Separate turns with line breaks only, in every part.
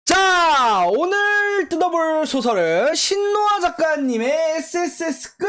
자, 오늘 뜯어볼 소설은 신노아 작가님의 SSS급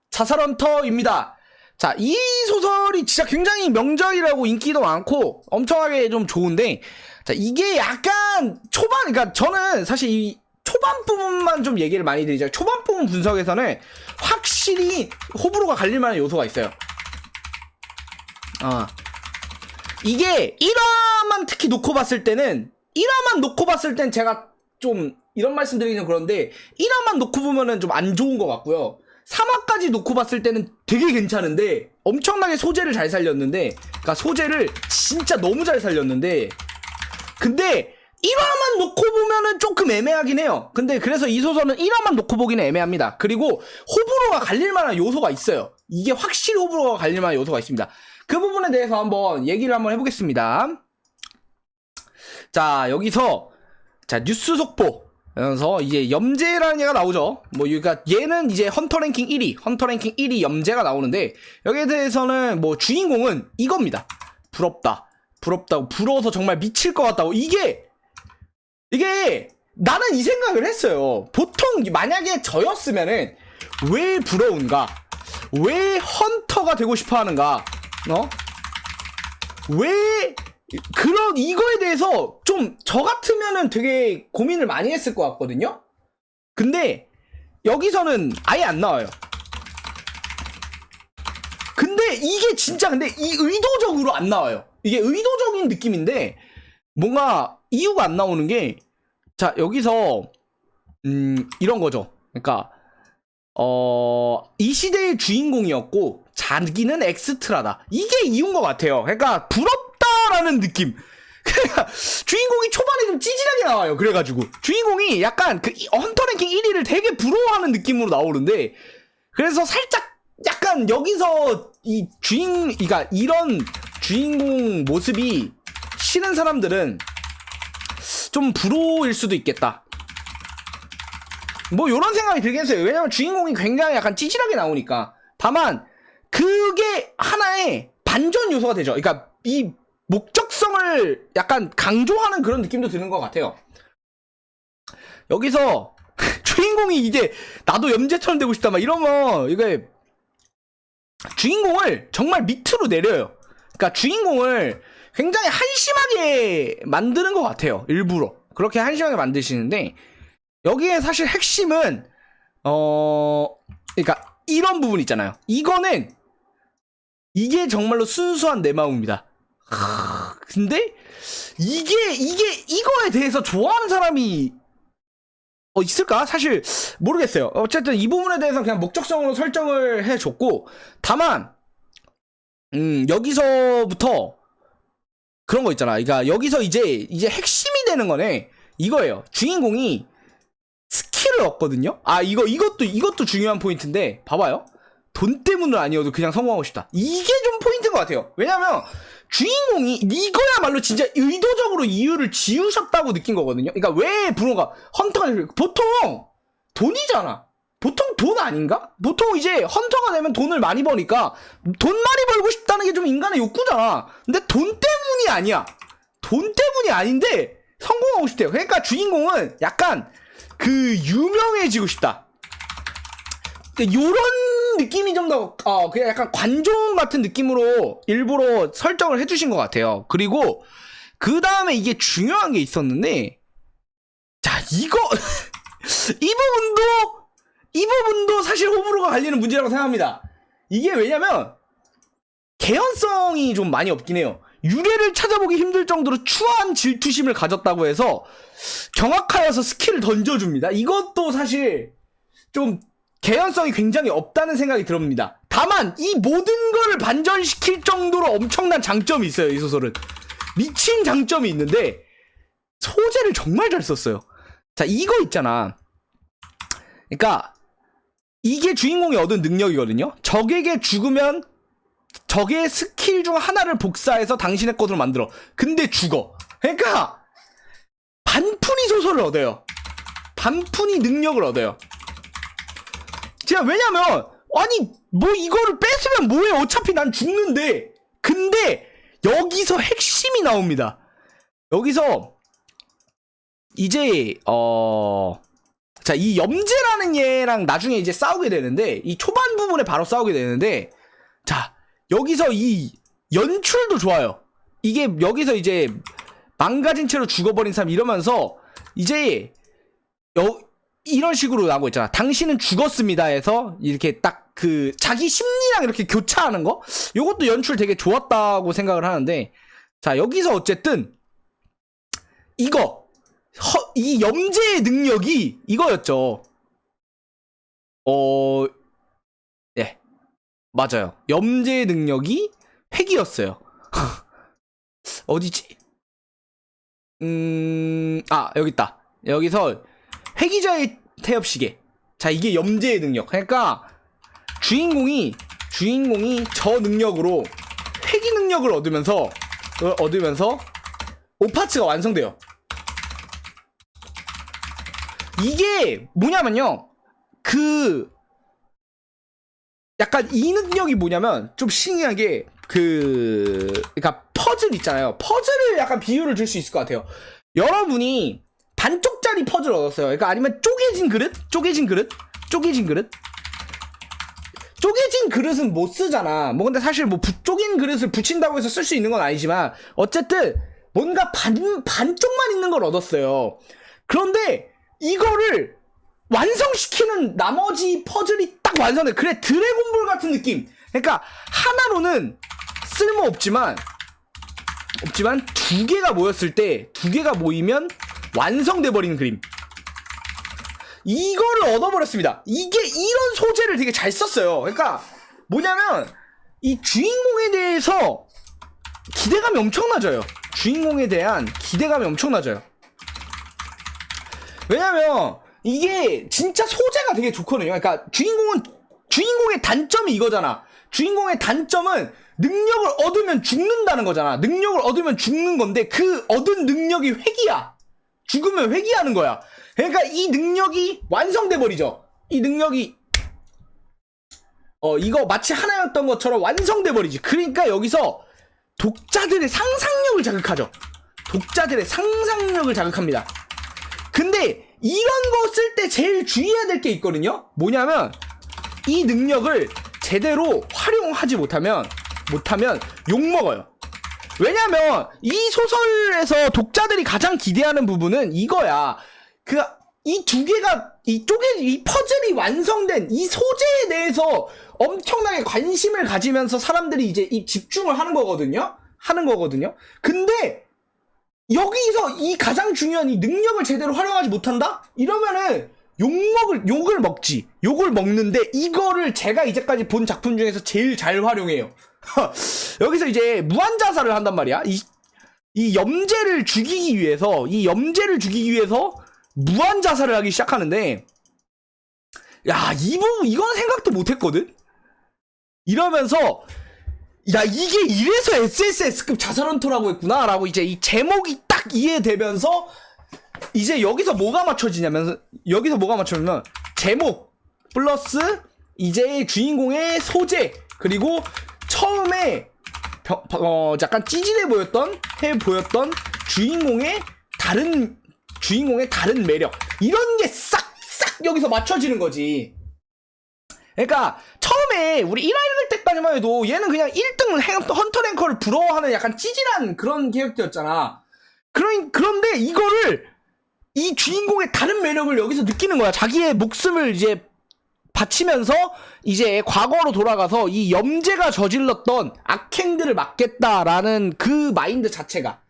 자살헌터입니다. 자, 이 소설이 진짜 굉장히 명작이라고 인기도 많고 엄청나게 좀 좋은데, 자, 이게 약간 그러니까 저는 사실 이 초반 부분만 좀 얘기를 많이 드리죠. 초반 부분 분석에서는 확실히 호불호가 갈릴 만한 요소가 있어요. 이게 1화만 특히 놓고 봤을 때는 1화만 놓고 봤을 땐 제가 좀 이런 말씀 드리기는 그런데 1화만 놓고 보면은 좀 안 좋은 것 같고요. 3화까지 놓고 봤을 때는 되게 괜찮은데 엄청나게 소재를 잘 살렸는데, 그러니까 소재를 진짜 너무 잘 살렸는데, 근데 1화만 놓고 보면은 조금 애매하긴 해요. 근데 그래서 이 소설은 1화만 놓고 보기는 애매합니다. 그리고 호불호가 갈릴 만한 요소가 있어요. 이게 확실히 호불호가 갈릴 만한 요소가 있습니다. 그 부분에 대해서 한번 얘기를 한번 해보겠습니다. 자, 여기서 자 뉴스 속보. 그래서 이제 염제라는 얘가 나오죠. 뭐 그러니까 얘는 이제 헌터 랭킹 1위 염제가 나오는데, 여기에 대해서는 뭐 주인공은 이겁니다. 부럽다고, 부러워서 정말 미칠 것 같다고. 이게 나는 이 생각을 했어요. 보통 만약에 저였으면은 왜 부러운가? 왜 헌터가 되고 싶어 하는가? 왜 이거에 대해서 좀 저 같으면은 되게 고민을 많이 했을 것 같거든요? 근데 여기서는 아예 안 나와요. 근데 이게 진짜 근데 의도적으로 안 나와요. 이게 의도적인 느낌인데 뭔가 이유가 안 나오는 게, 자, 여기서 이런 거죠. 그러니까 이 시대의 주인공이었고 자기는 엑스트라다. 이게 이유인 것 같아요. 그러니까 부럽다라는 느낌. 그러니까 주인공이 초반에 좀 찌질하게 나와요. 그래가지고 주인공이 약간 그 헌터 랭킹 1위를 되게 부러워하는 느낌으로 나오는데, 그래서 살짝 약간 여기서 그러니까 이런 주인공 모습이 싫은 사람들은 좀 불호일 수도 있겠다. 뭐 요런 생각이 들겠어요. 왜냐면 주인공이 굉장히 약간 찌질하게 나오니까. 다만 그게 하나의 반전 요소가 되죠. 그러니까 이 목적성을 약간 강조하는 그런 느낌도 드는 것 같아요. 여기서 주인공이 이제 나도 염제처럼 되고 싶다 막 이러면 이게 주인공을 정말 밑으로 내려요. 그러니까 주인공을 굉장히 한심하게 만드는 것 같아요. 일부러 그렇게 한심하게 만드시는데, 여기에 사실 핵심은 그러니까 이런 부분 있잖아요. 이게 정말로 순수한 내 마음입니다. 근데 이거에 대해서 좋아하는 사람이 있을까? 사실 모르겠어요. 어쨌든 이 부분에 대해서 그냥 목적성으로 설정을 해줬고, 다만 여기서부터 그런 거 있잖아. 그러니까 여기서 이제 핵심이 되는 거네. 이거예요. 주인공이 스킬을 얻거든요. 이것도 중요한 포인트인데, 봐봐요. 돈 때문은 아니어도 그냥 성공하고 싶다. 이게 좀 포인트인 것 같아요. 왜냐면 주인공이 이거야말로 진짜 의도적으로 이유를 지우셨다고 느낀 거거든요. 그러니까 왜 브로가 헌터가 되면 보통 돈이잖아. 보통 돈 아닌가? 보통 이제 헌터가 되면 돈을 많이 버니까 돈 많이 벌고 싶다는 게 좀 인간의 욕구잖아. 근데 돈 때문이 아니야. 돈 때문이 아닌데 성공하고 싶대요. 그러니까 주인공은 약간 유명해지고 싶다. 요런 느낌이 좀 더 그냥 약간 관종 같은 느낌으로 일부러 설정을 해주신 것 같아요. 그리고 그 다음에 이게 중요한 게 있었는데, 자, 이 부분도 사실 호불호가 갈리는 문제라고 생각합니다. 이게 왜냐면 개연성이 좀 많이 없긴 해요. 유래를 찾아보기 힘들 정도로 추한 질투심을 가졌다고 해서 경악하여서 스킬을 던져줍니다. 이것도 사실 좀 개연성이 굉장히 없다는 생각이 듭니다. 다만 이 모든 거를 반전시킬 정도로 엄청난 장점이 있어요. 이 소설은 미친 장점이 있는데 소재를 정말 잘 썼어요. 자, 이거 있잖아. 그러니까 이게 주인공이 얻은 능력이거든요. 적에게 죽으면 적의 스킬 중 하나를 복사해서 당신의 것으로 만들어. 근데 죽어. 그러니까 반푼이 소설을 얻어요. 반푼이 능력을 얻어요. 제가 왜냐면 아니 뭐 이거를 뺏으면 뭐해, 어차피 난 죽는데. 근데 여기서 핵심이 나옵니다. 여기서 이제 자, 이 염제라는 얘랑 나중에 이제 싸우게 되는데, 이 초반 부분에 바로 싸우게 되는데, 자, 여기서 이 연출도 좋아요. 이게 여기서 이제 망가진 채로 죽어버린 사람 이러면서 이제 이런 식으로 나오고 있잖아. 당신은 죽었습니다 해서 이렇게 딱 그 자기 심리랑 이렇게 교차하는 거, 요것도 연출 되게 좋았다고 생각을 하는데, 자, 여기서 어쨌든 이 염제의 능력이 이거였죠. 예, 맞아요. 염제의 능력이 회기였어요. 어디지? 여기 있다. 여기서 회기자의 태엽시계. 자, 이게 염제의 능력. 그러니까 주인공이 저 능력으로 회기 능력을 얻으면서 5파츠가 완성돼요. 이게 뭐냐면요, 약간 이 능력이 뭐냐면 좀 신기하게 그러니까 퍼즐 있잖아요. 퍼즐을 약간 비유를 줄 수 있을 것 같아요. 여러분이 반쪽짜리 퍼즐 얻었어요. 그러니까 아니면 쪼개진 그릇은 못 쓰잖아. 뭐 근데 사실 뭐 쪼개진 그릇을 붙인다고 해서 쓸 수 있는 건 아니지만 어쨌든 뭔가 반쪽만 있는 걸 얻었어요. 그런데 이거를 완성시키는 나머지 퍼즐이 딱 완성돼. 그래, 드래곤볼 같은 느낌. 그러니까 하나로는 쓸모없지만 두 개가 모이면 완성돼 버리는 그림. 이거를 얻어버렸습니다. 이게 이런 소재를 되게 잘 썼어요. 그러니까 뭐냐면 이 주인공에 대해서 기대감이 엄청 낮아요. 주인공에 대한 기대감이 엄청 낮아요. 왜냐면 이게 진짜 소재가 되게 좋거든요. 그러니까 주인공의 단점이 이거잖아. 주인공의 단점은 능력을 얻으면 죽는다는 거잖아. 능력을 얻으면 죽는 건데 그 얻은 능력이 회기야. 죽으면 회기하는 거야. 그러니까 이 능력이 완성돼 버리죠. 이 능력이 이거 마치 하나였던 것처럼 완성돼 버리지. 그러니까 여기서 독자들의 상상력을 자극하죠. 독자들의 상상력을 자극합니다. 근데 이런 거 쓸 때 제일 주의해야 될 게 있거든요. 뭐냐면 이 능력을 제대로 활용하지 못하면 욕먹어요. 왜냐면 이 소설에서 독자들이 가장 기대하는 부분은 이거야. 이 두 개가 이 퍼즐이 완성된 이 소재에 대해서 엄청나게 관심을 가지면서 사람들이 이제 이 집중을 하는 거거든요. 근데 여기서 이 가장 중요한 이 능력을 제대로 활용하지 못한다? 이러면은 욕을 먹는데 이거를 제가 이제까지 본 작품 중에서 제일 잘 활용해요. 여기서 이제 무한자살을 한단 말이야. 이 염제를 죽이기 위해서 무한자살을 하기 시작하는데, 야, 이건 생각도 못했거든? 이러면서 야, 이게 이래서 SSS급 자살헌터라고 했구나 라고 이제 이 제목이 딱 이해되면서 이제 여기서 뭐가 맞춰지냐면 제목 플러스 이제 주인공의 소재, 그리고 처음에 약간 찌질해 보였던 주인공의 다른 매력, 이런 게 싹싹 여기서 맞춰지는 거지. 그러니까 처음에 우리 1화 읽을 때까지만 해도 얘는 그냥 1등 헌터 랭커를 부러워하는 약간 찌질한 그런 캐릭터였잖아. 그런데 이거를 이 주인공의 다른 매력을 여기서 느끼는 거야. 자기의 목숨을 이제 바치면서 이제 과거로 돌아가서 이 염제가 저질렀던 악행들을 막겠다라는 그 마인드 자체가.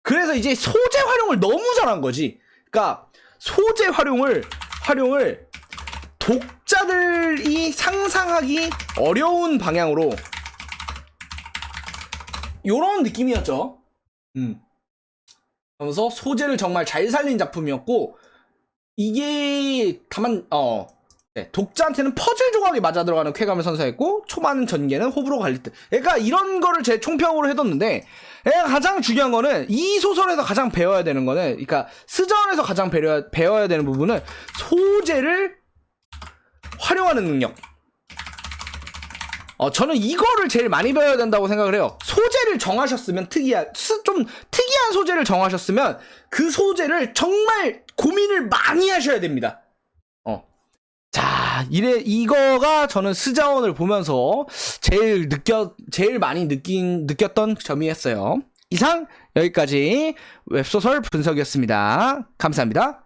그래서 이제 소재 활용을 너무 잘한 거지. 그러니까 소재 활용을 독자들이 상상하기 어려운 방향으로 요런 느낌이었죠. 그러면서 소재를 정말 잘 살린 작품이었고, 이게 다만 독자한테는 퍼즐 조각이 맞아 들어가는 쾌감을 선사했고, 초반 전개는 호불호 갈릴 듯. 그러니까 이런 거를 제 총평으로 해뒀는데, 가장 중요한 거는 이 소설에서 가장 배워야 되는 거는, 그러니까 스전에서 가장 배워야 되는 부분은 소재를 활용하는 능력. 저는 이거를 제일 많이 배워야 된다고 생각을 해요. 소재를 정하셨으면 좀 특이한 특이한 소재를 정하셨으면 그 소재를 정말 고민을 많이 하셔야 됩니다. 자, 이거가 저는 스자원을 보면서 제일 많이 느꼈던 점이었어요. 이상 여기까지 웹소설 분석이었습니다. 감사합니다.